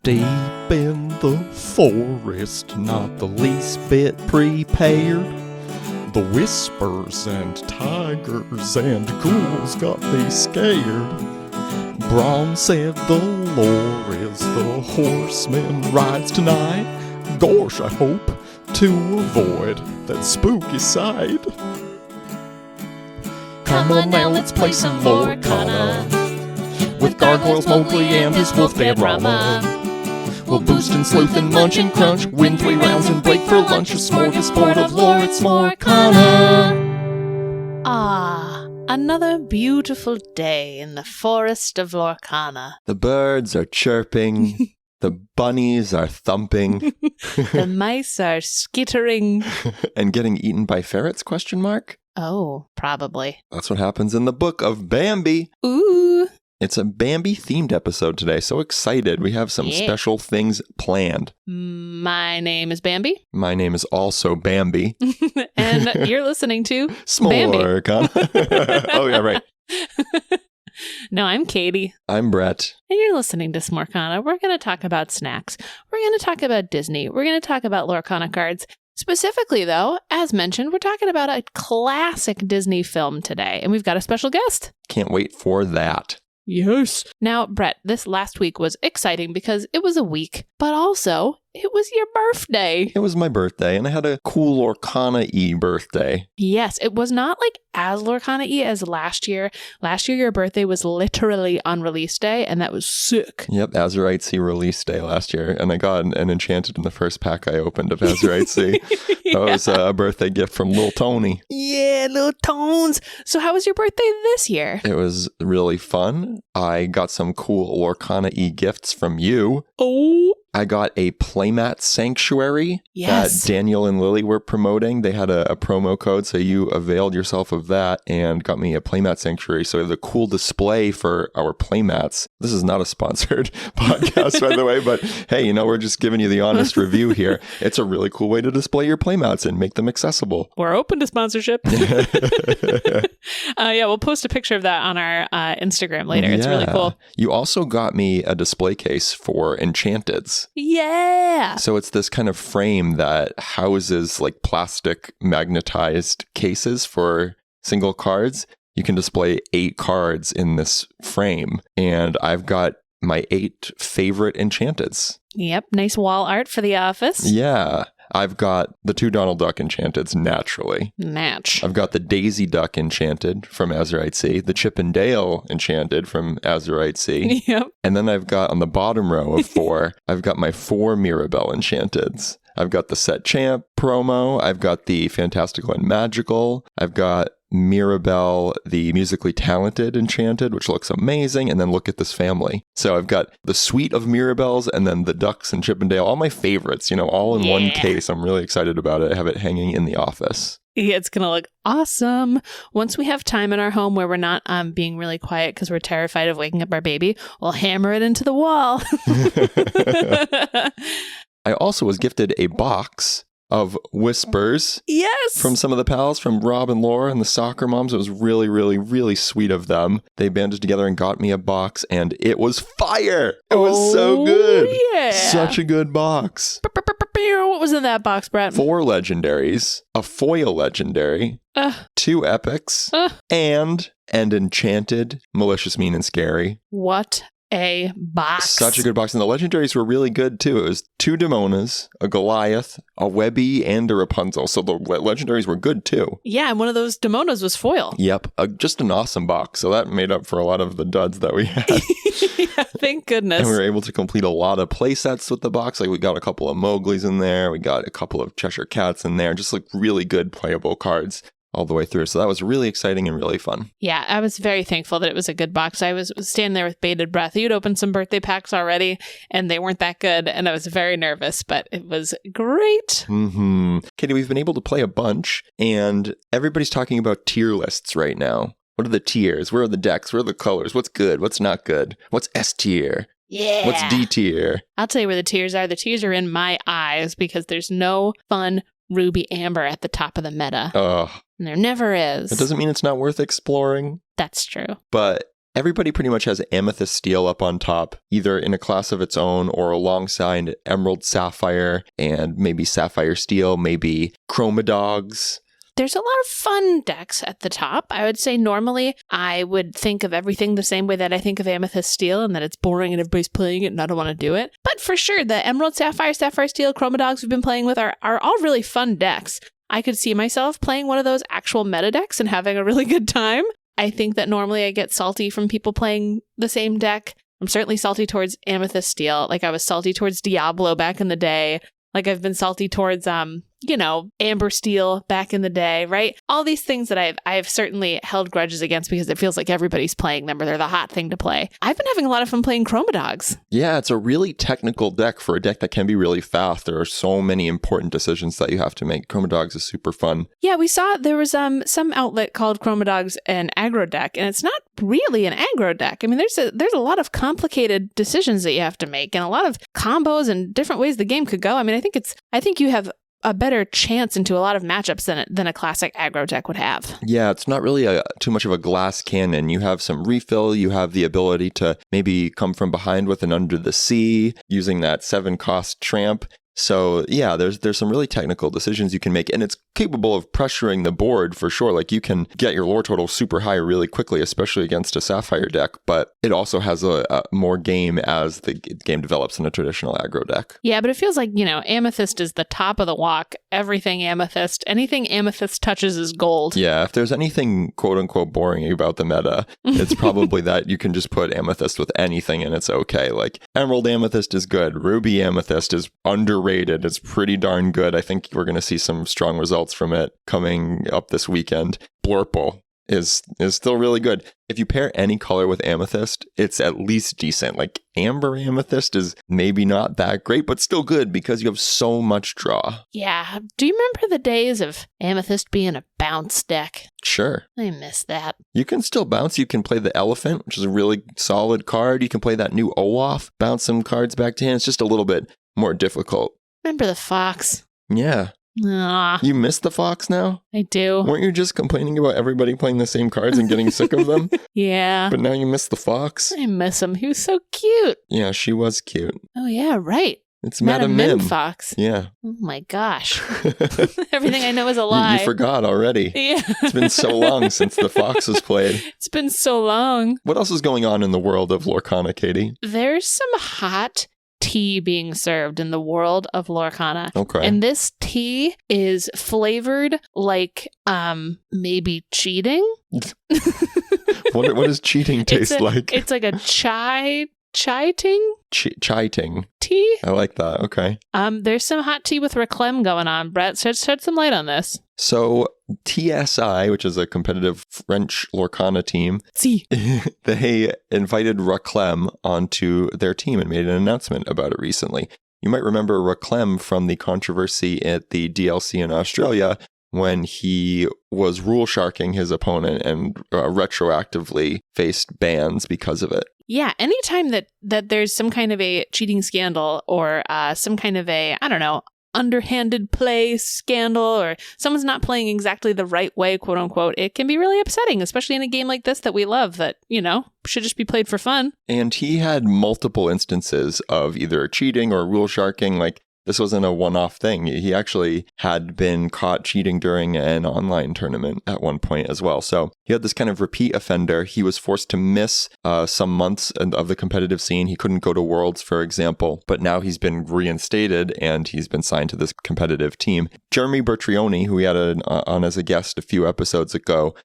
Deep in the forest, not the least bit prepared. The whispers and tigers and ghouls got me scared. Braun said the lore is the horseman rides tonight. Gosh, I hope to avoid that spooky sight. Come on now, let's play some Lorcana with Gargoyles, Mowgli, and his wolf dad Rama. We'll boost and sleuth and munch and crunch, win 3 rounds and break for lunch. A smorgasbord of lore, it's Lorcana. Ah, another beautiful day in the forest of Lorcana. The birds are chirping, the bunnies are thumping, The mice are skittering. and getting eaten by ferrets, ? Oh, probably. That's what happens in the book of Bambi. Ooh. It's a Bambi-themed episode today. So excited. We have some special things planned. My name is Bambi. My name is also Bambi. And you're listening to Smorcana. Oh, yeah, right. No, I'm Katie. I'm Brett. And you're listening to Smorcana. We're going to talk about snacks. We're going to talk about Disney. We're going to talk about Lorcana cards. Specifically, though, as mentioned, we're talking about a classic Disney film today. And we've got a special guest. Can't wait for that. Yes. Now, Brett, this last week was exciting because it was a week, but also it was your birthday. It was my birthday, and I had a cool Lorcana-y birthday. Yes, it was not like as Lorcana-y as last year. Last year, your birthday was literally on release day, and that was sick. Yep, Azurite-C release day last year, and I got an enchanted in the first pack I opened of Azurite-C. Yeah. That was a birthday gift from Lil Tony. Yeah, little tones. So how was your birthday this year? It was really fun. I got some cool Lorcana-y gifts from you. Oh. I got a playmat sanctuary Yes. that Daniel and Lily were promoting. They had a promo code, so you availed yourself of that and got me a playmat sanctuary. So we have a cool display for our playmats. This is not a sponsored podcast, by the way, but hey, we're just giving you the honest review here. It's a really cool way to display your playmats and make them accessible. We're open to sponsorship. Yeah, we'll post a picture of that on our Instagram later. It's really cool. You also got me a display case for Enchanteds. Yeah. So it's this kind of frame that houses like plastic magnetized cases for single cards. You can display 8 cards in this frame. And I've got my 8 favorite Enchanteds. Yep. Nice wall art for the office. Yeah. I've got the 2 Donald Duck Enchanteds naturally. Match. I've got the Daisy Duck Enchanted from Azurite-C, the Chip and Dale Enchanted from Azurite-C. Yep. And then I've got on the bottom row of 4, I've got my 4 Mirabelle Enchanteds. I've got the Set Champ promo. I've got the Fantastical and Magical. I've got Mirabelle, the Musically Talented Enchanted, which looks amazing. And then look at this family. So I've got the suite of Mirabelles and then the Ducks and Chip and Dale, all my favorites, all in one case. I'm really excited about it. I have it hanging in the office. Yeah, it's going to look awesome. Once we have time in our home where we're not being really quiet because we're terrified of waking up our baby, we'll hammer it into the wall. I also was gifted a box of whispers. Yes. From some of the pals, from Rob and Laura and the soccer moms. It was really, really, really sweet of them. They banded together and got me a box, and it was fire. It was so good. Yeah. Such a good box. What was in that box, Brett? 4 legendaries, a foil legendary, 2 epics, and Enchanted, Malicious, Mean, and Scary. What a box. Such a good box. And the legendaries were really good, too. It was 2 Demonas, a Goliath, a Webby, and a Rapunzel. So the legendaries were good, too. Yeah, and one of those Demonas was foil. Yep. Just an awesome box. So that made up for a lot of the duds that we had. Yeah, thank goodness. And we were able to complete a lot of play sets with the box. Like we got a couple of Mowglis in there. We got a couple of Cheshire Cats in there. Just like really good playable cards all the way through. So that was really exciting and really fun. Yeah, I was very thankful that it was a good box. I was standing there with bated breath. You'd opened some birthday packs already, and they weren't that good, and I was very nervous, but it was great. Katie, we've been able to play a bunch, and everybody's talking about tier lists right now. What are the tiers? Where are the decks? Where are the colors? What's good? What's not good? What's S tier? Yeah. What's D tier? I'll tell you where the tiers are. The tiers are in my eyes because there's no fun Ruby Amber at the top of the meta. Oh. And there never is. That doesn't mean it's not worth exploring. That's true. But everybody pretty much has Amethyst Steel up on top, either in a class of its own or alongside Emerald Sapphire and maybe Sapphire Steel, maybe Chroma Dogs. There's a lot of fun decks at the top. I would say normally I would think of everything the same way that I think of Amethyst Steel, and that it's boring and everybody's playing it and I don't want to do it. But for sure, the Emerald Sapphire, Sapphire Steel, Chroma Dogs we've been playing with are all really fun decks. I could see myself playing one of those actual meta decks and having a really good time. I think that normally I get salty from people playing the same deck. I'm certainly salty towards Amethyst Steel. Like I was salty towards Diablo back in the day. Like I've been salty towards, Amber Steel back in the day, right? All these things that I've certainly held grudges against because it feels like everybody's playing them or they're the hot thing to play. I've been having a lot of fun playing Chroma Dogs. Yeah, it's a really technical deck for a deck that can be really fast. There are so many important decisions that you have to make. Chroma Dogs is super fun. Yeah, we saw there was some outlet called Chroma Dogs an aggro deck, and it's not really an aggro deck. I mean, there's a lot of complicated decisions that you have to make and a lot of combos and different ways the game could go. I mean, I think you have a better chance into a lot of matchups than a classic aggro deck would have. Yeah, it's not really too much of a glass cannon. You have some refill. You have the ability to maybe come from behind with an Under the Sea using that 7-cost tramp. So yeah, there's some really technical decisions you can make, and it's capable of pressuring the board for sure. Like you can get your lore total super high really quickly, especially against a Sapphire deck, but it also has a more game as the game develops in a traditional aggro deck. Yeah, but it feels like, Amethyst is the top of the walk. Everything Amethyst, anything Amethyst touches is gold. Yeah, if there's anything quote unquote boring about the meta, it's probably that you can just put Amethyst with anything and it's okay. Like Emerald Amethyst is good. Ruby Amethyst is underrated. It's pretty darn good. I think we're going to see some strong results from it coming up this weekend. Blurple is still really good. If you pair any color with Amethyst, it's at least decent. Like Amber Amethyst is maybe not that great, but still good because you have so much draw. Yeah. Do you remember the days of Amethyst being a bounce deck? Sure. I miss that. You can still bounce. You can play the Elephant, which is a really solid card. You can play that new Olaf, bounce some cards back to hand. It's just a little bit more difficult. Remember the Fox? Yeah. You miss the Fox now? I do. Weren't you just complaining about everybody playing the same cards and getting sick of them? Yeah. But now you miss the Fox? I miss him. He was so cute. Yeah, she was cute. Oh, yeah, right. It's Madam Mim Fox. Yeah. Oh, my gosh. Everything I know is a lie. You forgot already. Yeah. It's been so long since the Fox was played. It's been so long. What else is going on in the world of Lorcana, Katie? There's some hot tea being served in the world of Lorcana. Okay. And this tea is flavored like maybe cheating. What does cheating taste like? It's like a chai-ting? Chai-ting. Tea? I like that. Okay. There's some hot tea with Reclame going on. Brett, shed some light on this. So TSI, which is a competitive French Lorcana team, they invited Reclame onto their team and made an announcement about it recently. You might remember Reclame from the controversy at the DLC in Australia when he was rule sharking his opponent and retroactively faced bans because of it. Yeah, anytime that there's some kind of a cheating scandal or some kind of a, underhanded play scandal, or someone's not playing exactly the right way, quote unquote, it can be really upsetting, especially in a game like this that we love that, should just be played for fun. And he had multiple instances of either cheating or rule sharking. Like, this wasn't a one-off thing. He actually had been caught cheating during an online tournament at one point as well. So he had this kind of repeat offender. He was forced to miss some months of the competitive scene. He couldn't go to Worlds, for example, but now he's been reinstated and he's been signed to this competitive team. Jeremy Bertrioni, who we had on as a guest a few episodes ago,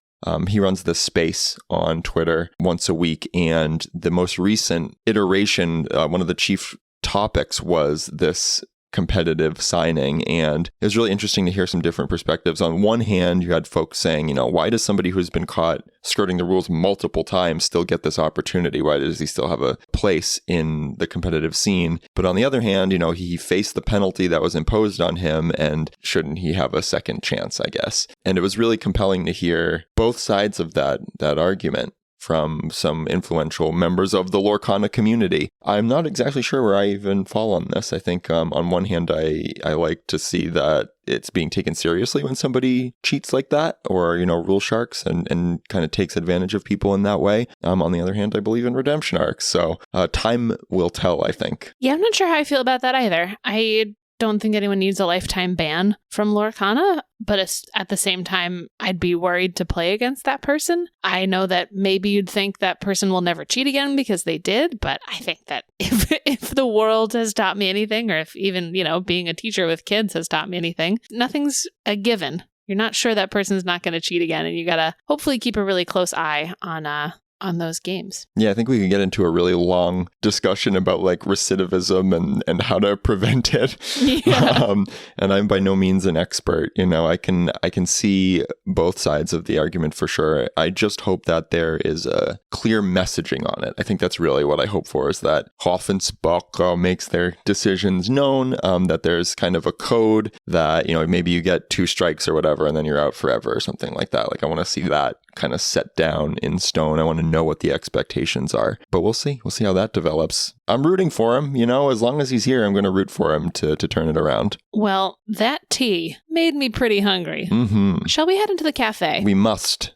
he runs this space on Twitter once a week. And the most recent iteration, one of the chief topics was this competitive signing, and it was really interesting to hear some different perspectives. On one hand, you had folks saying, why does somebody who's been caught skirting the rules multiple times still get this opportunity? Why does he still have a place in the competitive scene? But on the other hand, he faced the penalty that was imposed on him, and shouldn't he have a second chance, I guess? And it was really compelling to hear both sides of that argument. from some influential members of the Lorcana community. I'm not exactly sure where I even fall on this. I think on one hand, I like to see that it's being taken seriously when somebody cheats like that, or, rule sharks and kind of takes advantage of people in that way. On the other hand, I believe in redemption arcs. So time will tell, I think. Yeah, I'm not sure how I feel about that either. I don't think anyone needs a lifetime ban from Lorcana, but at the same time, I'd be worried to play against that person. I know that maybe you'd think that person will never cheat again because they did, but I think that if the world has taught me anything, or if even, being a teacher with kids has taught me anything, nothing's a given. You're not sure that person's not going to cheat again, and you got to hopefully keep a really close eye on those games. Yeah, I think we could get into a really long discussion about like recidivism and how to prevent it. Yeah. And I'm by no means an expert. I can see both sides of the argument for sure. I just hope that there is a clear messaging on it. I think that's really what I hope for, is that Hoffensbach makes their decisions known, that there's kind of a code that, maybe you get 2 strikes or whatever, and then you're out forever or something like that. Like, I want to see that kind of set down in stone. I want to know what the expectations are, but we'll see how that develops. I'm rooting for him, as long as he's here, I'm going to root for him to turn it around. Well, that tea made me pretty hungry. Mm-hmm. Shall we head into the cafe? We must.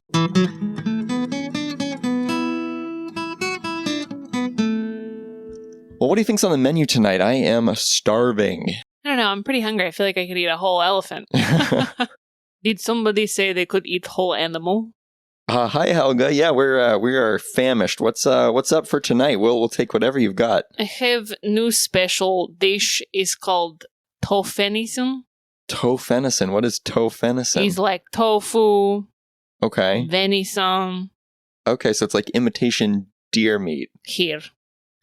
Well, what do you think's on the menu tonight? I am starving. I don't know. I'm pretty hungry. I feel like I could eat a whole elephant. Did somebody say they could eat whole animal? Hi, Helga. Yeah, we are famished. What's up for tonight? We'll take whatever you've got. I have new special dish. Is called tofu. Tofu. What is tofu? It's like tofu. Okay. Venison. Okay, so it's like imitation deer meat. Here,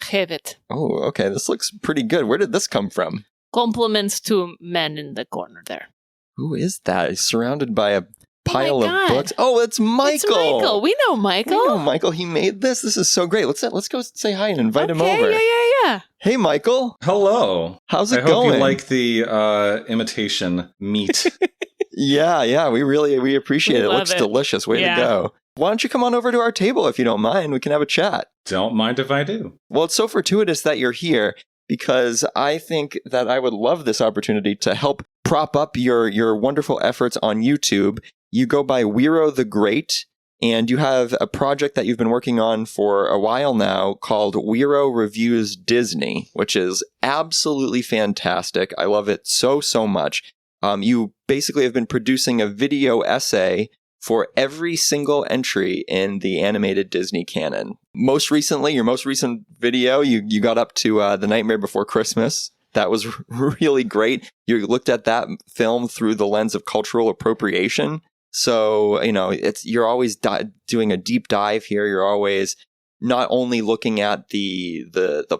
have it. Oh, okay. This looks pretty good. Where did this come from? Compliments to man in the corner there. Who is that? He's surrounded by a pile of books. Oh, it's Michael. It's Michael. We know Michael. He made this. This is so great. Let's go say hi and invite him over. Yeah. Hey, Michael. Hello. How's it going? I hope going? You like the imitation meat. Yeah. We appreciate it. It looks delicious. Way to go. Why don't you come on over to our table if you don't mind? We can have a chat. Don't mind if I do. Well, it's so fortuitous that you're here, because I think that I would love this opportunity to help prop up your wonderful efforts on YouTube. You go by WeroTheGreat, and you have a project that you've been working on for a while now called Wero Reviews Disney, which is absolutely fantastic. I love it so much. You basically have been producing a video essay for every single entry in the animated Disney canon. Most recently, your most recent video, you got up to The Nightmare Before Christmas. That was really great. You looked at that film through the lens of cultural appropriation. So, you're always doing a deep dive here. You're always not only looking at the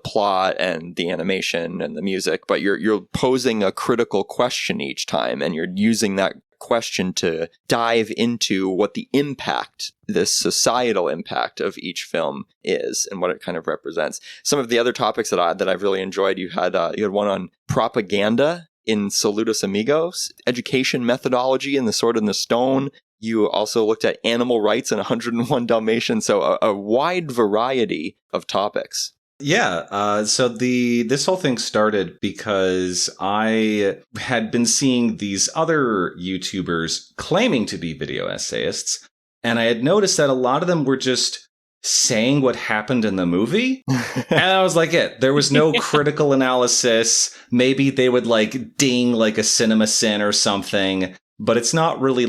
plot and the animation and the music, but you're posing a critical question each time, and you're using that question to dive into what the impact, this societal impact of each film is and what it kind of represents. Some of the other topics that I've really enjoyed, you had one on propaganda in Saludos Amigos, education methodology in The Sword and the Stone. You also looked at animal rights in 101 Dalmatians, so a wide variety of topics. Yeah, so this whole thing started because I had been seeing these other YouTubers claiming to be video essayists, and I had noticed that a lot of them were just saying what happened in the movie. And I was like, there was no critical analysis. Maybe they would ding like a cinema sin or something, but it's not really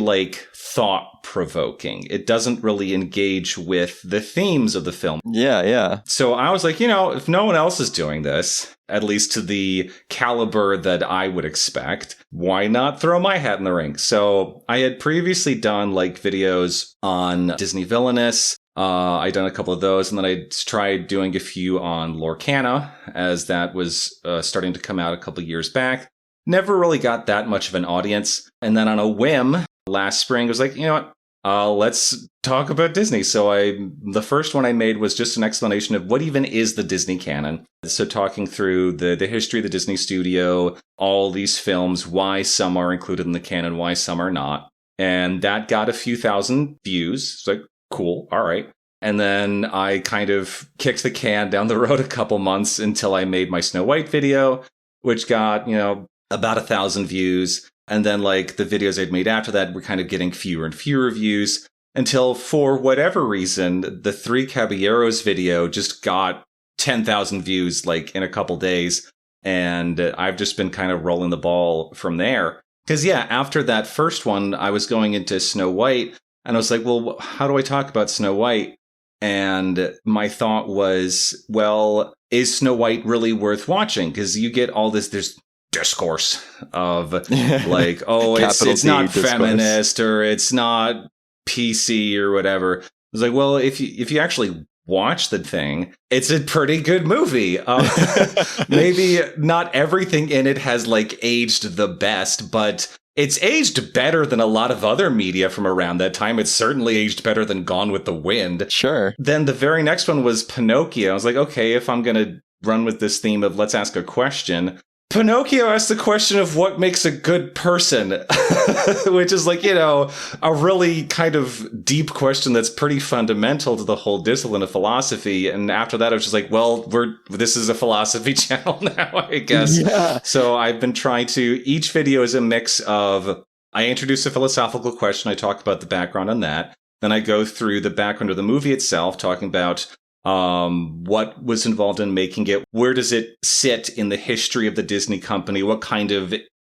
thought-provoking. It doesn't really engage with the themes of the film. Yeah. So I was like, if no one else is doing this, at least to the caliber that I would expect, why not throw my hat in the ring? So I had previously done videos on Disney Villainous. I'd done a couple of those, and then I tried doing a few on Lorcana, as that was starting to come out a couple of years back. Never really got that much of an audience. And then on a whim, last spring, I was like, let's talk about Disney. So the first one I made was just an explanation of what even is the Disney canon. So talking through the history of the Disney studio, all these films, why some are included in the canon, why some are not. And that got a few thousand views. It's like, cool, all right. And then I kind of kicked the can down the road a couple months until I made my Snow White video, which got, about 1,000 views. And then like the videos I'd made after that were kind of getting fewer and fewer views until for whatever reason, the Three Caballeros video just got 10,000 views like in a couple days. And I've just been kind of rolling the ball from there. Because yeah, after that first one, I was going into Snow White and I was like, well, how do I talk about Snow White? And my thought was, well, is Snow White really worth watching? Because you get all there's discourse of like, oh, it's not discourse. Feminist or it's not PC or whatever. I was like, well, if you actually watch the thing, it's a pretty good movie. Maybe not everything in it has like aged the best, but it's aged better than a lot of other media from around that time. It's certainly aged better than Gone with the Wind. Sure. Then the very next one was Pinocchio. I was like, okay, if I'm going to run with this theme of let's ask a question, Pinocchio asked the question of what makes a good person, which is like, a really kind of deep question that's pretty fundamental to the whole discipline of philosophy. And after that, I was just like, well, this is a philosophy channel now, I guess. Yeah. So I've been trying to, each video is a mix of, I introduce a philosophical question, I talk about the background on that. Then I go through the background of the movie itself, talking about what was involved in making it, where does it sit in the history of the Disney company, what kind of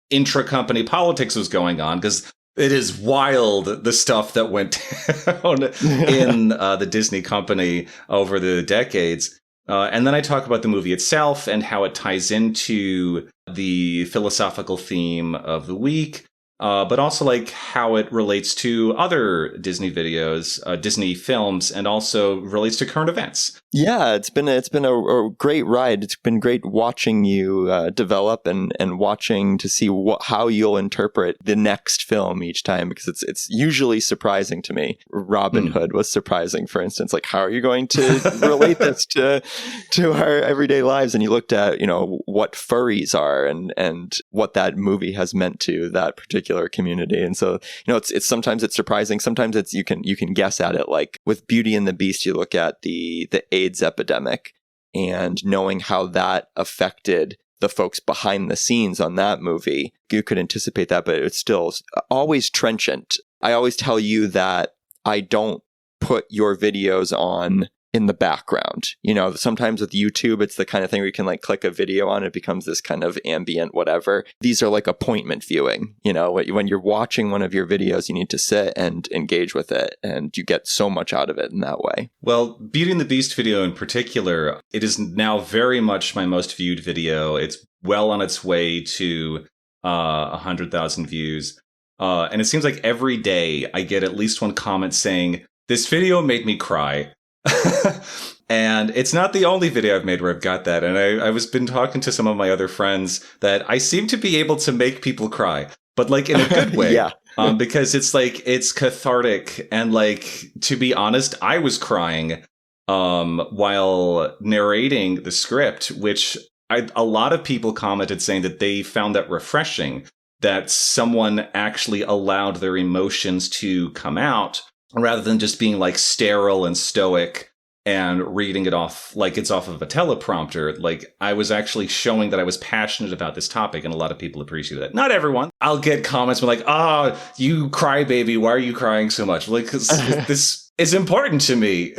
intra-company politics was going on, because it is wild the stuff that went down in the Disney company over the decades. And then I talk about the movie itself and how it ties into the philosophical theme of the week. But also like how it relates to other Disney videos, Disney films, and also relates to current events. Yeah, it's been a great ride. It's been great watching you develop and watching to see how you'll interpret the next film each time, because it's usually surprising to me. Robin Hood was surprising, for instance. Like, how are you going to relate this to our everyday lives? And you looked at what furries are and what that movie has meant to that particular community. And so it's sometimes it's surprising, sometimes it's you can guess at it. Like with Beauty and the Beast, you look at the AIDS epidemic and knowing how that affected the folks behind the scenes on that movie, you could anticipate that, but it's still always trenchant. I always tell you that I don't put your videos on in the background. Sometimes with YouTube, it's the kind of thing where you can like click a video on, it becomes this kind of ambient whatever. These are like appointment viewing. When you're watching one of your videos, you need to sit and engage with it, and you get so much out of it in that way. Well, Beauty and the Beast video in particular, it is now very much my most viewed video. It's well on its way to 100,000 views. And it seems like every day I get at least one comment saying, this video made me cry. And it's not the only video I've made where I've got that. And I was been talking to some of my other friends that I seem to be able to make people cry, but like in a good way. Yeah. Because it's cathartic. And like, to be honest, I was crying while narrating the script, which a lot of people commented saying that they found that refreshing, that someone actually allowed their emotions to come out, rather than just being like sterile and stoic and reading it off like it's off of a teleprompter. Like I was actually showing that I was passionate about this topic, and a lot of people appreciated that. Not everyone. I'll get comments like, you crybaby, why are you crying so much? Like, 'cause this is important to me.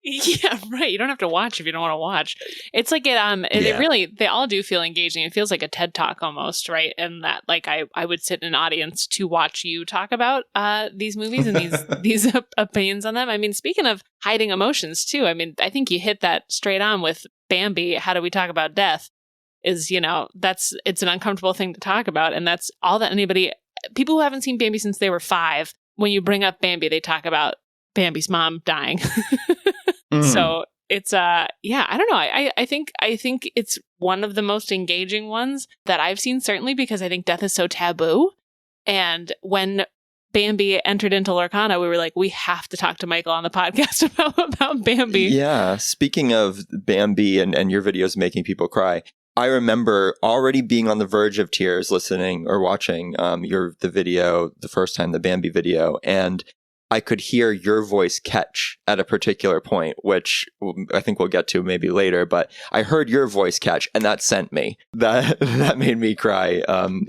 Yeah, right. You don't have to watch if you don't want to watch. It's like it really, they all do feel engaging. It feels like a TED Talk almost, right? And that like I would sit in an audience to watch you talk about these movies and these opinions on them. I mean, speaking of hiding emotions too, I mean, I think you hit that straight on with Bambi. How do we talk about death? It's an uncomfortable thing to talk about, and that's all that people who haven't seen Bambi since they were 5, when you bring up Bambi, they talk about Bambi's mom dying. So it's I don't know. I think it's one of the most engaging ones that I've seen, certainly because I think death is so taboo. And when Bambi entered into Lorcana, we were like, we have to talk to Michael on the podcast about Bambi. Yeah. Speaking of Bambi and your videos making people cry, I remember already being on the verge of tears listening or watching the video the first time, the Bambi video, and I could hear your voice catch at a particular point, which I think we'll get to maybe later, but I heard your voice catch and that sent me. That made me cry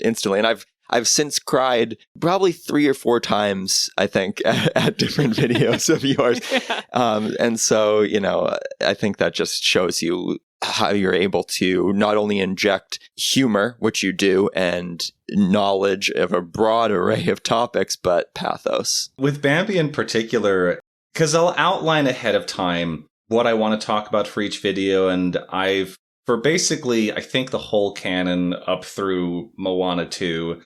instantly. And I've since cried probably 3 or 4 times, I think, at different videos of yours. Yeah. And so, I think that just shows you how you're able to not only inject humor, which you do, and knowledge of a broad array of topics, but pathos. With Bambi in particular, because I'll outline ahead of time what I want to talk about for each video, and for basically, I think the whole canon up through Moana 2,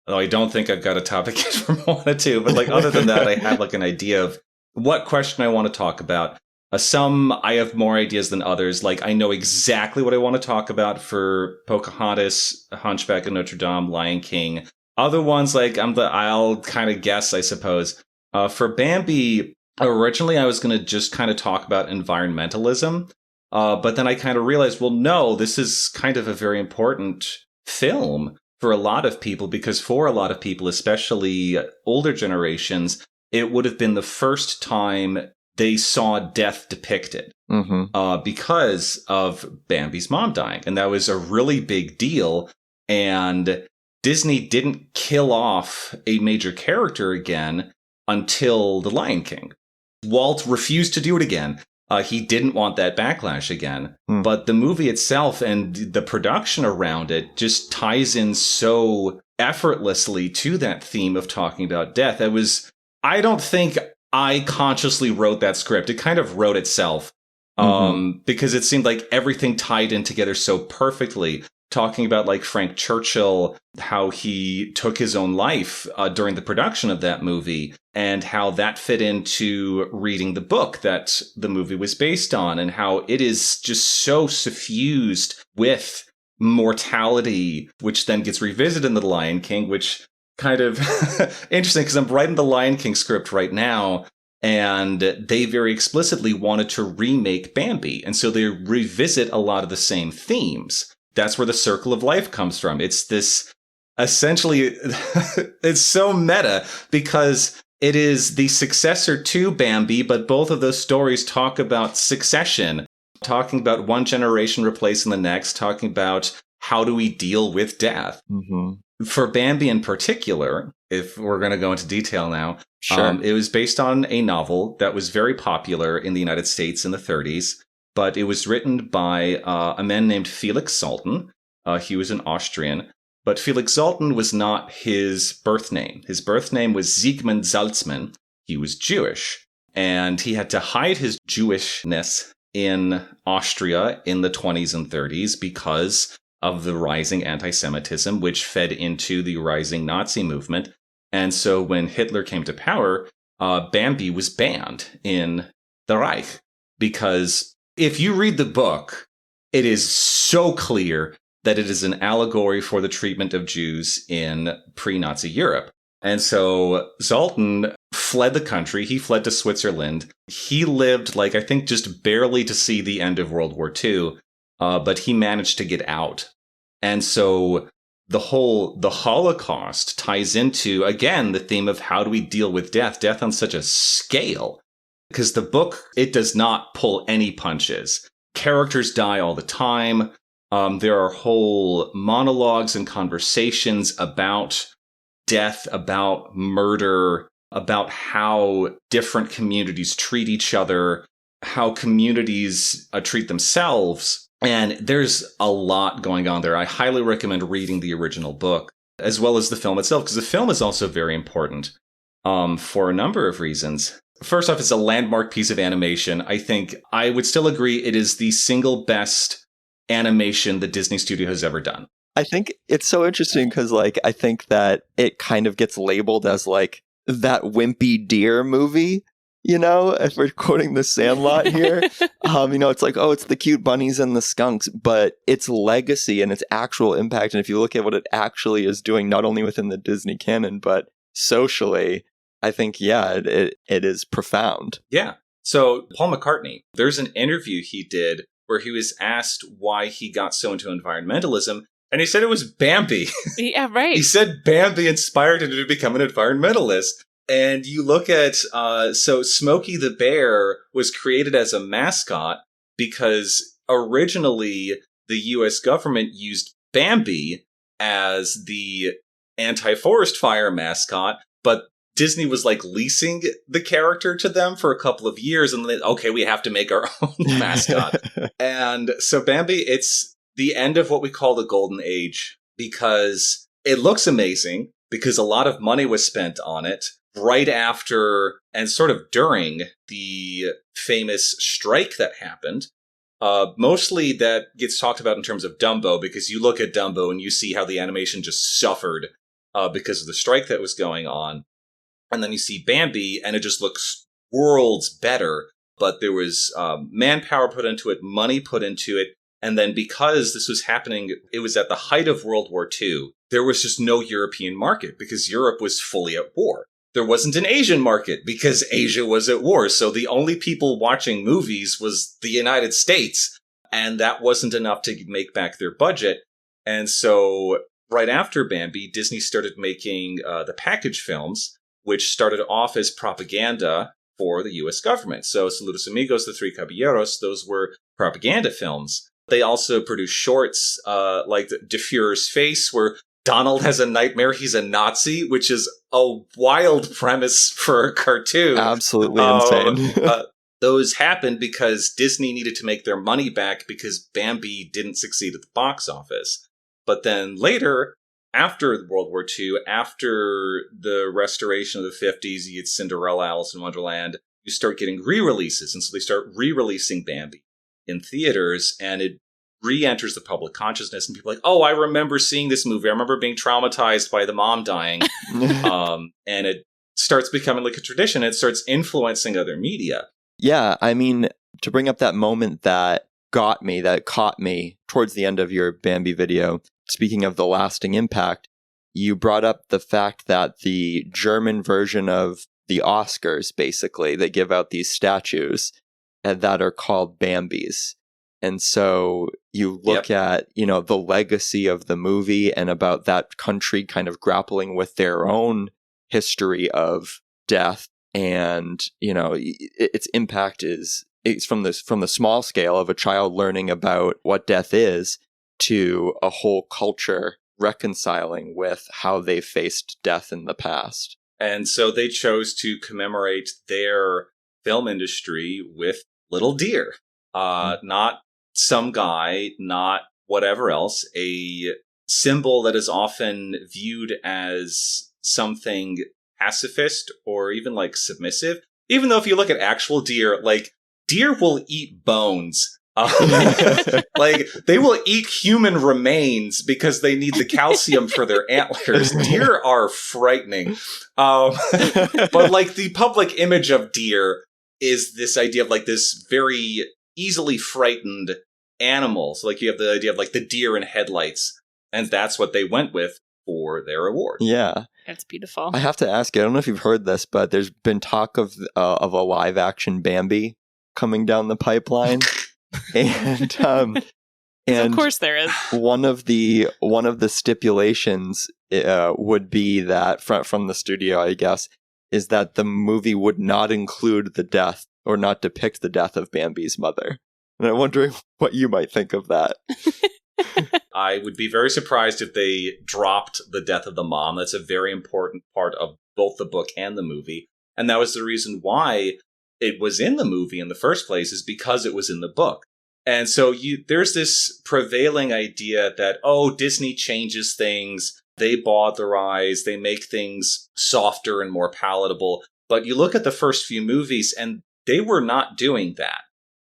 though I don't think I've got a topic yet for Moana 2, but other than that, I have an idea of what question I want to talk about. Some I have more ideas than others. I know exactly what I want to talk about for Pocahontas, Hunchback of Notre Dame, Lion King. Other ones, I'll kind of guess, I suppose. For Bambi, originally I was going to just kind of talk about environmentalism. But then I kind of realized, well, no, this is kind of a very important film for a lot of people, because for a lot of people, especially older generations, it would have been the first time they saw death depicted because of Bambi's mom dying. And that was a really big deal. And Disney didn't kill off a major character again until The Lion King. Walt refused to do it again. He didn't want that backlash again. But the movie itself and the production around it just ties in so effortlessly to that theme of talking about death. I don't think I consciously wrote that script. It kind of wrote itself because it seemed like everything tied in together so perfectly. Talking about Frank Churchill, how he took his own life during the production of that movie, and how that fit into reading the book that the movie was based on, and how it is just so suffused with mortality, which then gets revisited in The Lion King, which kind of interesting because I'm writing the Lion King script right now, and they very explicitly wanted to remake Bambi. And so they revisit a lot of the same themes. That's where the circle of life comes from. It's this essentially, it's so meta because it is the successor to Bambi, but both of those stories talk about succession, talking about one generation replacing the next, talking about how do we deal with death. For Bambi in particular, if we're going to go into detail now, sure. It was based on a novel that was very popular in the United States in the 30s, but it was written by a man named Felix Salten. He was an Austrian, but Felix Salten was not his birth name. His birth name was Siegmund Salzmann. He was Jewish, and he had to hide his Jewishness in Austria in the 20s and 30s because of the rising anti-Semitism, which fed into the rising Nazi movement. And so when Hitler came to power, Bambi was banned in the Reich. Because if you read the book, it is so clear that it is an allegory for the treatment of Jews in pre-Nazi Europe. And so Salten fled the country. He fled to Switzerland. He lived, I think, just barely to see the end of World War II. But he managed to get out. And so the Holocaust ties into, again, the theme of how do we deal with death on such a scale. Because the book, it does not pull any punches. Characters die all the time. There are whole monologues and conversations about death, about murder, about how different communities treat each other, how communities treat themselves. And there's a lot going on there. I highly recommend reading the original book, as well as the film itself, because the film is also very important for a number of reasons. First off, it's a landmark piece of animation. I think I would still agree it is the single best animation the Disney studio has ever done. I think it's so interesting because, I think that it kind of gets labeled as, that Wimpy deer movie. If we're quoting The Sandlot here, it's it's the cute bunnies and the skunks, but its legacy and its actual impact. And if you look at what it actually is doing, not only within the Disney canon, but socially, I think, it is profound. Yeah. So Paul McCartney, there's an interview he did where he was asked why he got so into environmentalism. And he said it was Bambi. Yeah, right. He said Bambi inspired him to become an environmentalist. And you look at, so Smokey the Bear was created as a mascot because originally the US government used Bambi as the anti-forest fire mascot, but Disney was like leasing the character to them for a couple of years, and then, okay, we have to make our own mascot. And so Bambi, it's the end of what we call the golden age because it looks amazing because a lot of money was spent on it right after and sort of during the famous strike that happened. Mostly that gets talked about in terms of Dumbo, because you look at Dumbo and you see how the animation just suffered because of the strike that was going on. And then you see Bambi and it just looks worlds better. But there was manpower put into it, money put into it. And then because this was happening, it was at the height of World War II, there was just no European market because Europe was fully at war. There wasn't an Asian market because Asia was at war. So the only people watching movies was the United States. And that wasn't enough to make back their budget. And so right after Bambi, Disney started making the package films, which started off as propaganda for the US government. So Saludos Amigos, The Three Caballeros, those were propaganda films. They also produced shorts like De Fuhrer's Face, where Donald has a nightmare he's a Nazi, which is a wild premise for a cartoon. Absolutely insane. Those happened because Disney needed to make their money back because Bambi didn't succeed at the box office. But then later, after World War II, after the restoration of the 50s, you get Cinderella, Alice in Wonderland, you start getting re-releases. And so they start re-releasing Bambi in theaters, and it re-enters the public consciousness, and people are like, oh, I remember seeing this movie. I remember being traumatized by the mom dying. And it starts becoming like a tradition. It starts influencing other media. Yeah, I mean, to bring up that moment that caught me towards the end of your Bambi video, speaking of the lasting impact, you brought up the fact that the German version of the Oscars, basically, they give out these statues that are called Bambis. And so you look at, the legacy of the movie and about that country kind of grappling with their own history of death. And, its impact it's from the small scale of a child learning about what death is to a whole culture reconciling with how they faced death in the past. And so they chose to commemorate their film industry with little deer. Not some guy, not whatever else, a symbol that is often viewed as something pacifist or even like submissive. Even though if you look at actual deer, like deer will eat bones. Like they will eat human remains because they need the calcium for their antlers. Deer are frightening. But like the public image of deer is this idea of like this very easily frightened animal. So like you have the idea of like the deer in headlights, and that's what they went with for their award. Yeah. That's beautiful. I have to ask you, I don't know if you've heard this, but there's been talk of a live action Bambi coming down the pipeline. And of course there is. One of the stipulations would be that from the studio, I guess, is that the movie would not include the death or not depict the death of Bambi's mother. And I'm wondering what you might think of that. I would be very surprised if they dropped the death of the mom. That's a very important part of both the book and the movie. And that was the reason why it was in the movie in the first place, is because it was in the book. And so there's this prevailing idea that, Disney changes things. They bowdlerize, they make things softer and more palatable. But you look at the first few movies and they were not doing that.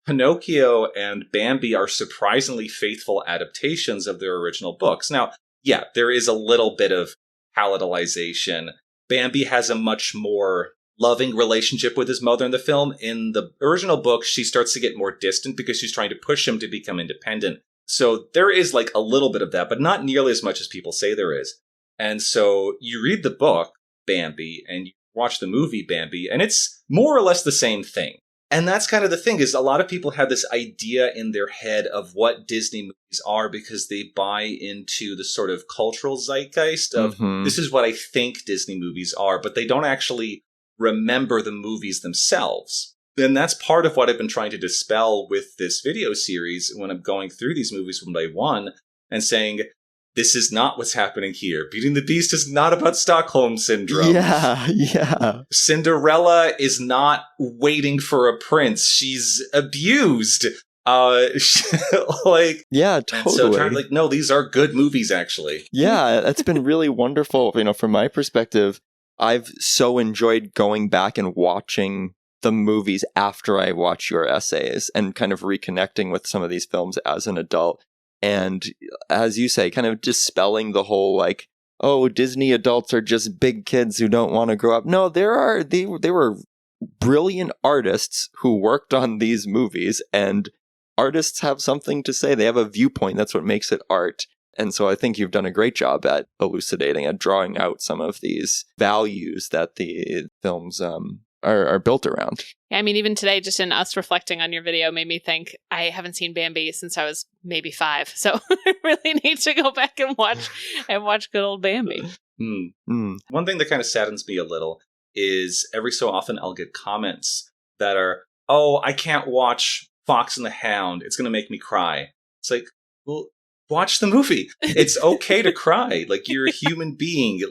Pinocchio and Bambi are surprisingly faithful adaptations of their original books. Now, yeah, there is a little bit of palatalization. Bambi has a much more loving relationship with his mother in the film. In the original book, she starts to get more distant because she's trying to push him to become independent. So there is like a little bit of that, but not nearly as much as people say there is. And so you read the book, Bambi, and you watch the movie, Bambi, and it's more or less the same thing. And that's kind of the thing, is a lot of people have this idea in their head of what Disney movies are because they buy into the sort of cultural zeitgeist of this is what I think Disney movies are, but they don't actually remember the movies themselves. And that's part of what I've been trying to dispel with this video series when I'm going through these movies from day one and saying, this is not what's happening here. Beauty and the Beast is not about Stockholm Syndrome. Yeah. Cinderella is not waiting for a prince. She's abused. Like, yeah, totally. So trying to no, these are good movies, actually. Yeah, that's been really wonderful. From my perspective, I've so enjoyed going back and watching the movies after I watch your essays and kind of reconnecting with some of these films as an adult. And as you say, kind of dispelling the whole Disney adults are just big kids who don't want to grow up. No, they were brilliant artists who worked on these movies, and artists have something to say. They have a viewpoint. That's what makes it art. And so I think you've done a great job at elucidating, at drawing out some of these values that the films are built around. Yeah, I mean, even today, just in us reflecting on your video made me think I haven't seen Bambi since I was maybe 5. So I really need to go back and watch good old Bambi. One thing that kind of saddens me a little is every so often I'll get comments that are, oh, I can't watch Fox and the Hound. It's going to make me cry. It's like, well, watch the movie. It's okay to cry. Like, you're a human being.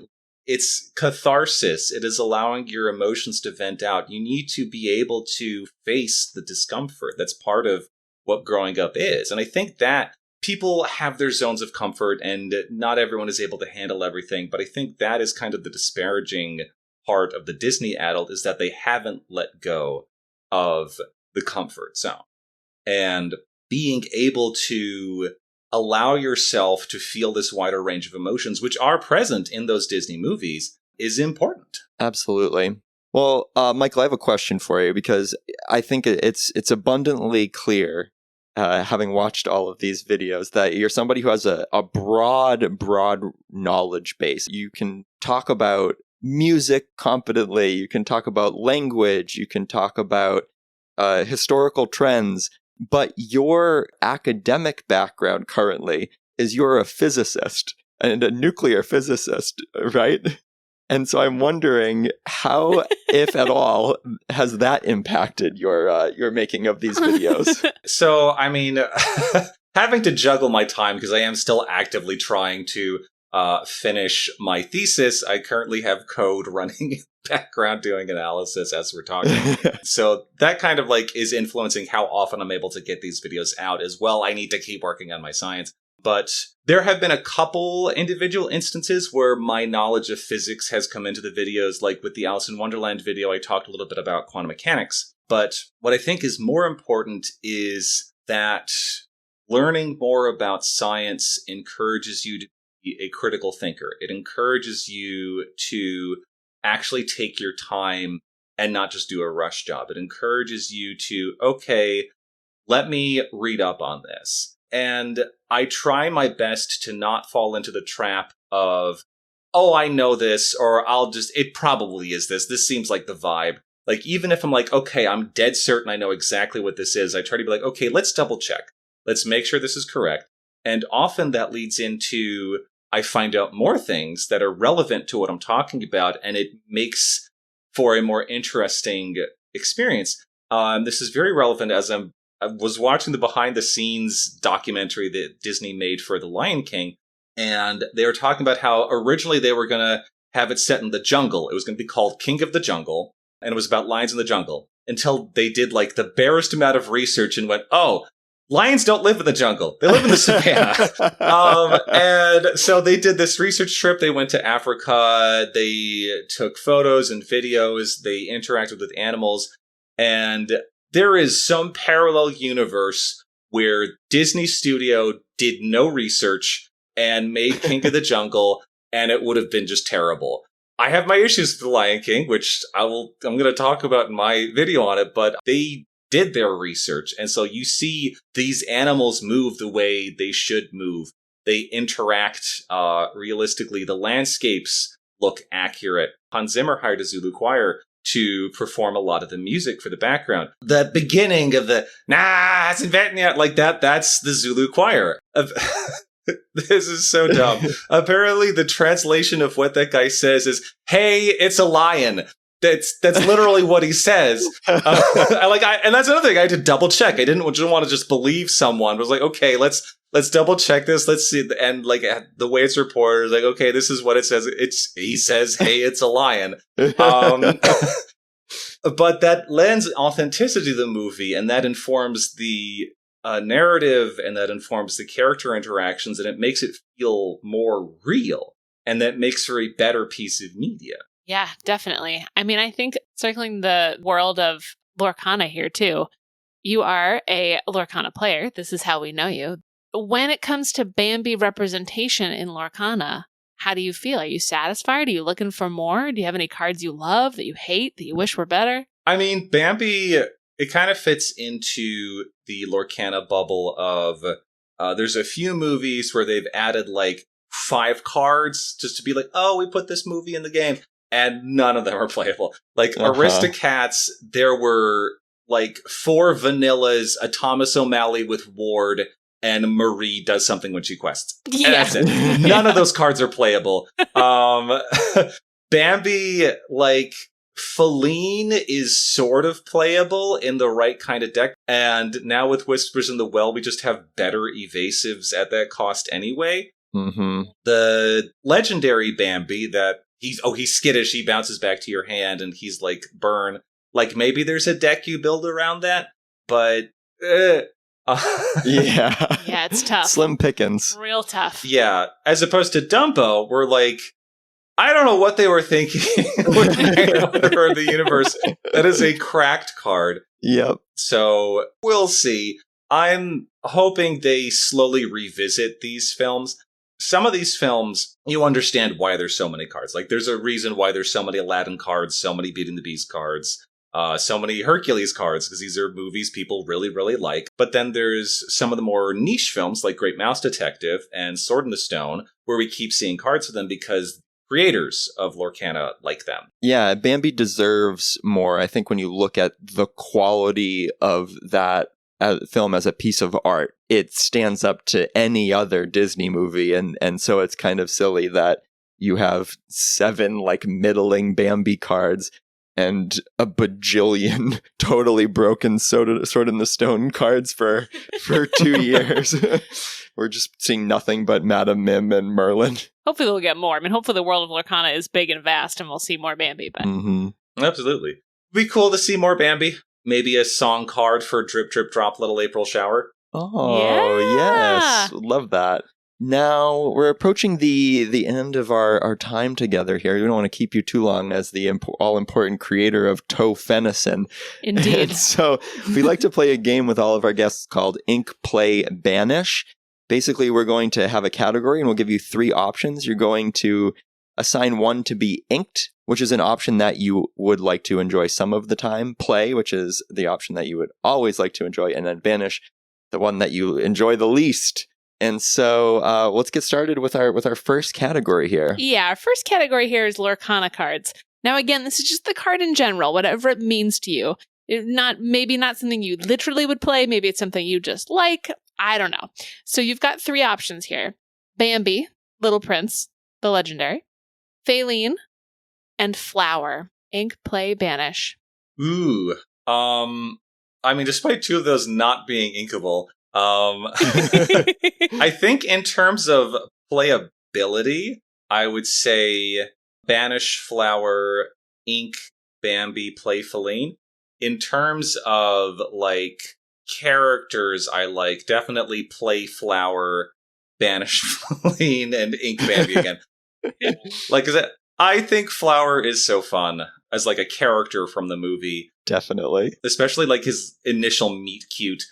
It's catharsis. It is allowing your emotions to vent out. You need to be able to face the discomfort. That's part of what growing up is. And I think that people have their zones of comfort and not everyone is able to handle everything. But I think that is kind of the disparaging part of the Disney adult, is that they haven't let go of the comfort zone. And being able to allow yourself to feel this wider range of emotions, which are present in those Disney movies, is important. Absolutely. Well, Michael, I have a question for you, because I think it's abundantly clear, having watched all of these videos, that you're somebody who has a broad knowledge base. You can talk about music competently. You can talk about language. You can talk about historical trends. But your academic background currently is you're a physicist and a nuclear physicist, right? And so I'm wondering how, if at all, has that impacted your making of these videos? So, I mean, having to juggle my time, because I am still actively trying to finish my thesis. I currently have code running in the background doing analysis as we're talking. So that kind of is influencing how often I'm able to get these videos out as well. I need to keep working on my science. But there have been a couple individual instances where my knowledge of physics has come into the videos, like with the Alice in Wonderland video, I talked a little bit about quantum mechanics. But what I think is more important is that learning more about science encourages you to be a critical thinker. It encourages you to actually take your time and not just do a rush job. It encourages you to, okay, let me read up on this. And I try my best to not fall into the trap of, oh, I know this, or it probably is this. This seems like the vibe. Even if I'm okay, I'm dead certain I know exactly what this is, I try to be okay, let's double check. Let's make sure this is correct. And often that leads into, I find out more things that are relevant to what I'm talking about, and it makes for a more interesting experience. This is very relevant as I was watching the behind-the-scenes documentary that Disney made for The Lion King, and they were talking about how originally they were going to have it set in the jungle. It was going to be called King of the Jungle, and it was about lions in the jungle, until they did the barest amount of research and went, oh, lions don't live in the jungle. They live in the savannah. And so they did this research trip. They went to Africa. They took photos and videos. They interacted with animals. And there is some parallel universe where Disney Studio did no research and made King of the Jungle, and it would have been just terrible. I have my issues with The Lion King, which I'm going to talk about in my video on it, but they did their research. And so you see these animals move the way they should move. They interact realistically. The landscapes look accurate. Hans Zimmer hired a Zulu choir to perform a lot of the music for the background. The beginning of the, it's inventing it, that's the Zulu choir. This is so dumb. Apparently the translation of what that guy says is, hey, it's a lion. That's literally what he says. And that's another thing. I had to double check. I didn't want to just believe someone. I was like, okay, let's double check this. Let's see. And like the way it's reported, like, okay, this is what it says. He says, hey, it's a lion. But that lends authenticity to the movie, and that informs the narrative, and that informs the character interactions, and it makes it feel more real, and that makes for a better piece of media. Yeah, definitely. I mean, I think circling the world of Lorcana here too, you are a Lorcana player. This is how we know you. When it comes to Bambi representation in Lorcana, how do you feel? Are you satisfied? Are you looking for more? Do you have any cards you love, that you hate, that you wish were better? I mean, Bambi, it kind of fits into the Lorcana bubble of, there's a few movies where they've added like 5 cards just to be like, oh, we put this movie in the game. And none of them are playable. Like Aristocats, there were like 4 vanillas, a Thomas O'Malley with Ward, and Marie does something when she quests. Yeah. And that's it. None of those cards are playable. Bambi, like, Feline is sort of playable in the right kind of deck. And now with Whispers in the Well, we just have better evasives at that cost anyway. Mm-hmm. The legendary Bambi that he's skittish, he bounces back to your hand, and he's like, burn. Like, maybe there's a deck you build around that, but Yeah. Yeah, it's tough. Slim pickings. Real tough. Yeah, as opposed to Dumbo, we're like, I don't know what they were thinking with the universe. That is a cracked card. Yep. So we'll see. I'm hoping they slowly revisit these films. Some of these films, you understand why there's so many cards. Like, there's a reason why there's so many Aladdin cards, so many Beauty and the Beast cards, so many Hercules cards, because these are movies people really, really like. But then there's some of the more niche films, like Great Mouse Detective and Sword in the Stone, where we keep seeing cards for them because creators of Lorcana like them. Yeah, Bambi deserves more. I think when you look at the quality of that film as a piece of art, it stands up to any other Disney movie, and so it's kind of silly that you have 7 like middling Bambi cards and a bajillion totally broken Sword in the Stone cards for 2 years. We're just seeing nothing but Madame Mim and Merlin. Hopefully we'll get more. I mean, hopefully the world of Lorcana is big and vast, and we'll see more Bambi. But Absolutely. It'd be cool to see more Bambi. Maybe a song card for Drip Drip Drop Little April Shower. Oh, yes. Love that. Now, we're approaching the end of our time together here. We don't want to keep you too long as the all-important creator of Venison. Indeed. And so we like to play a game with all of our guests called Ink, Play, Banish. Basically, we're going to have a category, and we'll give you 3 options. You're going to assign one to be inked, which is an option that you would like to enjoy some of the time. Play, which is the option that you would always like to enjoy. And then banish, the one that you enjoy the least. And so let's get started with our first category here. Yeah, our first category here is Lorcana cards. Now, again, this is just the card in general, whatever it means to you. Maybe not something you literally would play. Maybe it's something you just like. I don't know. So you've got 3 options here. Bambi, Little Prince, the legendary, Feline, and Flower. Ink, play, banish. Ooh. I mean, despite 2 of those not being inkable, I think in terms of playability, I would say banish, Flower, ink, Bambi, play, Feline. In terms of, like, characters I like, definitely play Flower, banish, Feline, and ink, Bambi again. Like, I think Flower is so fun as, like, a character from the movie. Definitely. Especially, like, his initial meet cute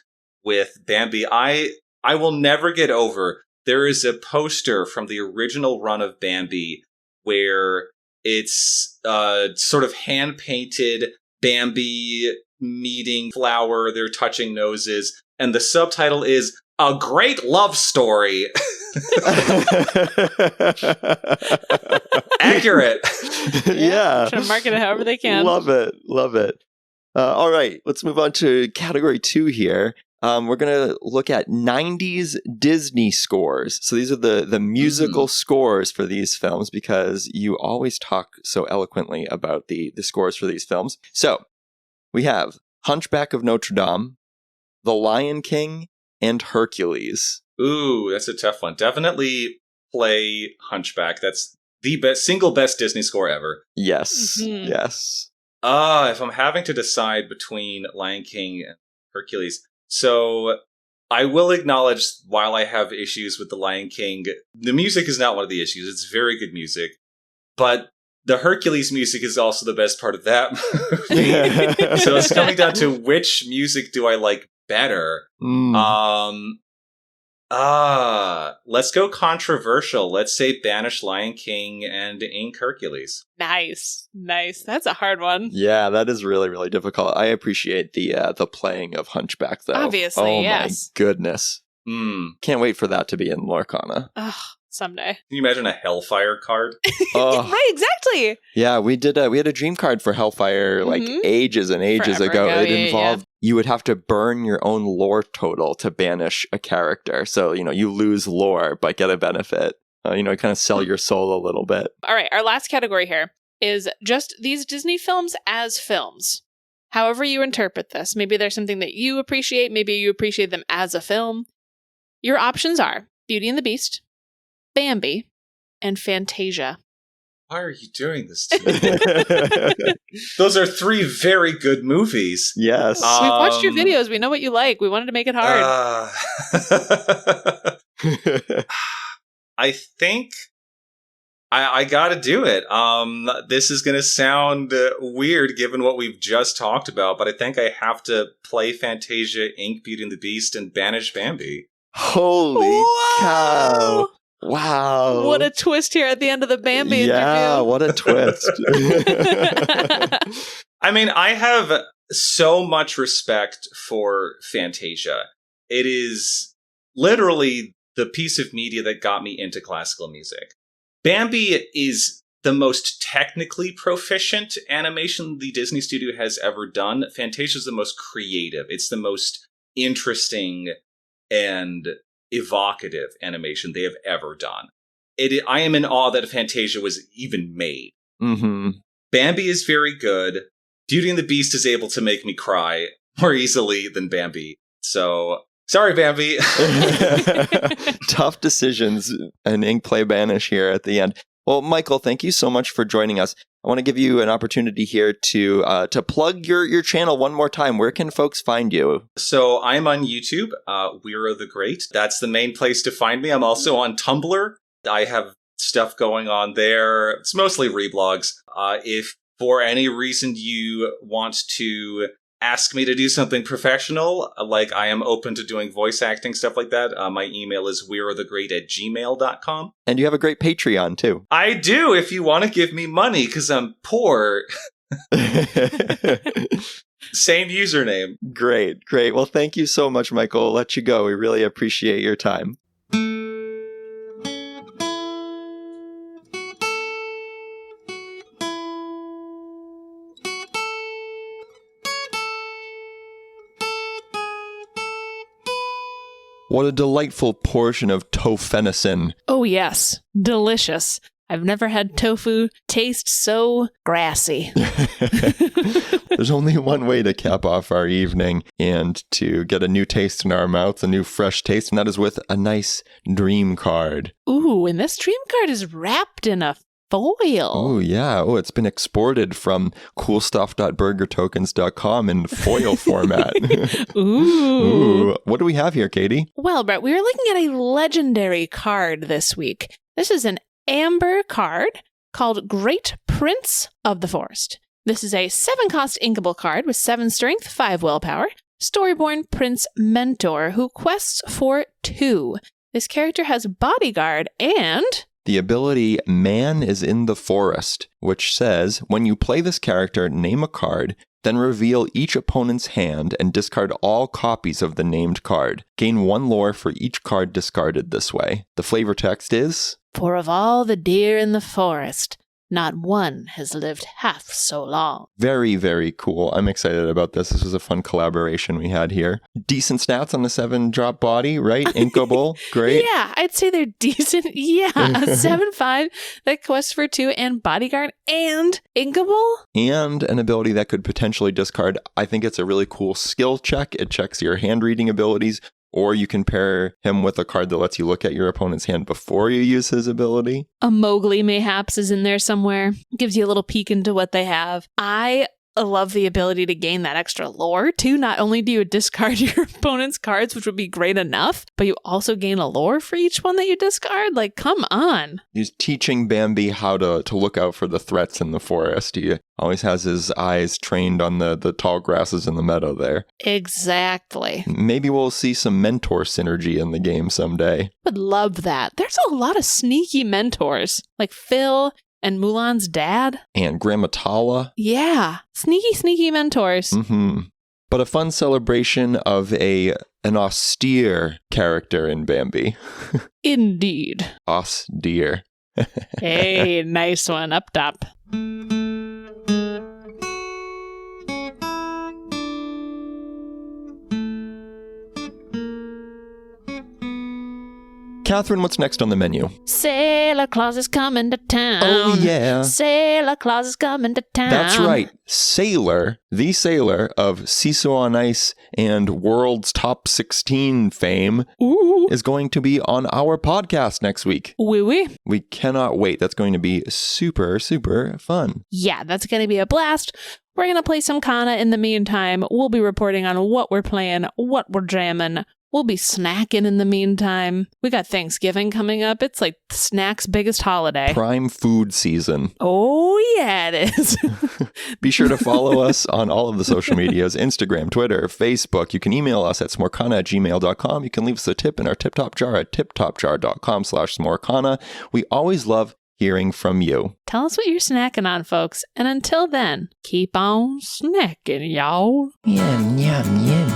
with Bambi. I will never get over, there is a poster from the original run of Bambi where it's sort of hand-painted Bambi meeting Flower, they're touching noses, and the subtitle is A Great Love Story. Accurate. Yeah. Trying to market it however they can. Love it. All right, let's move on to category 2 here. we're going to look at 90s Disney scores. So these are the musical scores for these films, because you always talk so eloquently about the scores for these films. So we have Hunchback of Notre Dame, The Lion King, and Hercules. Ooh, that's a tough one. Definitely play Hunchback. That's the single best Disney score ever. Yes, yes. If I'm having to decide between Lion King and Hercules, so I will acknowledge, while I have issues with The Lion King, the music is not one of the issues. It's very good music. But the Hercules music is also the best part of that movie. So it's coming down to which music do I like better. Let's go controversial. Let's say banish Lion King and ink Hercules. Nice. That's a hard one. Yeah, that is really, really difficult. I appreciate the playing of Hunchback, though. Obviously, Oh yes. my goodness. Can't wait for that to be in Lorcana. Someday. Can you imagine a Hellfire card? Right, exactly. Yeah, we had a dream card for Hellfire like ages and ages ago. It involved you would have to burn your own lore total to banish a character. So, you lose lore but get a benefit. Kind of sell your soul a little bit. All right, our last category here is just these Disney films as films. However you interpret this. Maybe there's something that you appreciate. Maybe you appreciate them as a film. Your options are Beauty and the Beast, Bambi, and Fantasia. Why are you doing this to me? Those are three very good movies. Yes. We've watched your videos. We know what you like. We wanted to make it hard. I think I gotta do it. This is gonna sound weird given what we've just talked about, but I think I have to play Fantasia, ink Beauty and the Beast, and banish Bambi. Holy cow. Wow. What a twist here at the end of the Bambi interview. Yeah, what a twist. I mean, I have so much respect for Fantasia. It is literally the piece of media that got me into classical music. Bambi is the most technically proficient animation the Disney studio has ever done. Fantasia is the most creative. It's the most interesting and evocative animation they have ever done. I am in awe that Fantasia was even made. Bambi is very good. Beauty and the Beast is able to make me cry more easily than Bambi. So, sorry, Bambi. Tough decisions and ink play banish here at the end. Well, Michael, thank you so much for joining us. I want to give you an opportunity here to plug your channel one more time. Where can folks find you? So I'm on YouTube, WeroTheGreat. That's the main place to find me. I'm also on Tumblr. I have stuff going on there. It's mostly reblogs. If for any reason you want to ask me to do something professional, like I am open to doing voice acting, stuff like that, my email is WeroTheGreat@gmail.com. And you have a great Patreon, too. I do, if you want to give me money, because I'm poor. Same username. Great. Well, thank you so much, Michael. I'll let you go. We really appreciate your time. What a delightful portion of tofu-venison. Oh, yes. Delicious. I've never had tofu taste so grassy. There's only one way to cap off our evening and to get a new taste in our mouths, a new fresh taste, and that is with a nice dream card. Ooh, and this dream card is wrapped in a foil. Oh, yeah. Oh, it's been exported from coolstuff.burgertokens.com in foil format. Ooh. What do we have here, Katie? Well, Brett, we are looking at a legendary card this week. This is an amber card called Great Prince of the Forest. This is a 7-cost inkable card with 7 strength, 5 willpower. Storyborn Prince Mentor who quests for 2. This character has bodyguard and the ability Man is in the Forest, which says, when you play this character, name a card, then reveal each opponent's hand and discard all copies of the named card. Gain 1 lore for each card discarded this way. The flavor text is, for of all the deer in the forest, Not one has lived half so long. Very, very cool. I'm excited about this. This was a fun collaboration we had here. Decent stats on the 7-drop body, right? Inkable, great. Yeah, I'd say they're decent. Yeah, a 7/5 that quests for 2 and bodyguard and inkable. And an ability that could potentially discard. I think it's a really cool skill check. It checks your hand reading abilities. Or you can pair him with a card that lets you look at your opponent's hand before you use his ability. A Mowgli mayhaps is in there somewhere. Gives you a little peek into what they have. I love the ability to gain that extra lore, too. Not only do you discard your opponent's cards, which would be great enough, but you also gain a lore for each one that you discard. Like, come on. He's teaching Bambi how to look out for the threats in the forest. He always has his eyes trained on the tall grasses in the meadow there. Exactly. Maybe we'll see some mentor synergy in the game someday. Would love that. There's a lot of sneaky mentors, like Phil and Mulan's dad. And Grandma Tala. Yeah. Sneaky mentors. Mm-hmm. But a fun celebration of an austere character in Bambi. Indeed. Austere. Hey, nice one. Up top. Catherine, what's next on the menu? Santa Claus is coming to town. Oh, yeah. Santa Claus is coming to town. That's right. Sailor, the Sailor of Seesaw on Ice and World's Top 16 fame, is going to be on our podcast next week. Oui. We cannot wait. That's going to be super, super fun. Yeah, that's going to be a blast. We're going to play some Kana in the meantime. We'll be reporting on what we're playing, what we're jamming. We'll be snacking in the meantime. We got Thanksgiving coming up. It's like snacks' biggest holiday. Prime food season. Oh, yeah, it is. Be sure to follow us on all of the social medias, Instagram, Twitter, Facebook. You can email us at smorkana@gmail.com. You can leave us a tip in our tip-top jar at tiptopjar.com/smorkana. We always love hearing from you. Tell us what you're snacking on, folks. And until then, keep on snacking, y'all. Yum, yum, yum.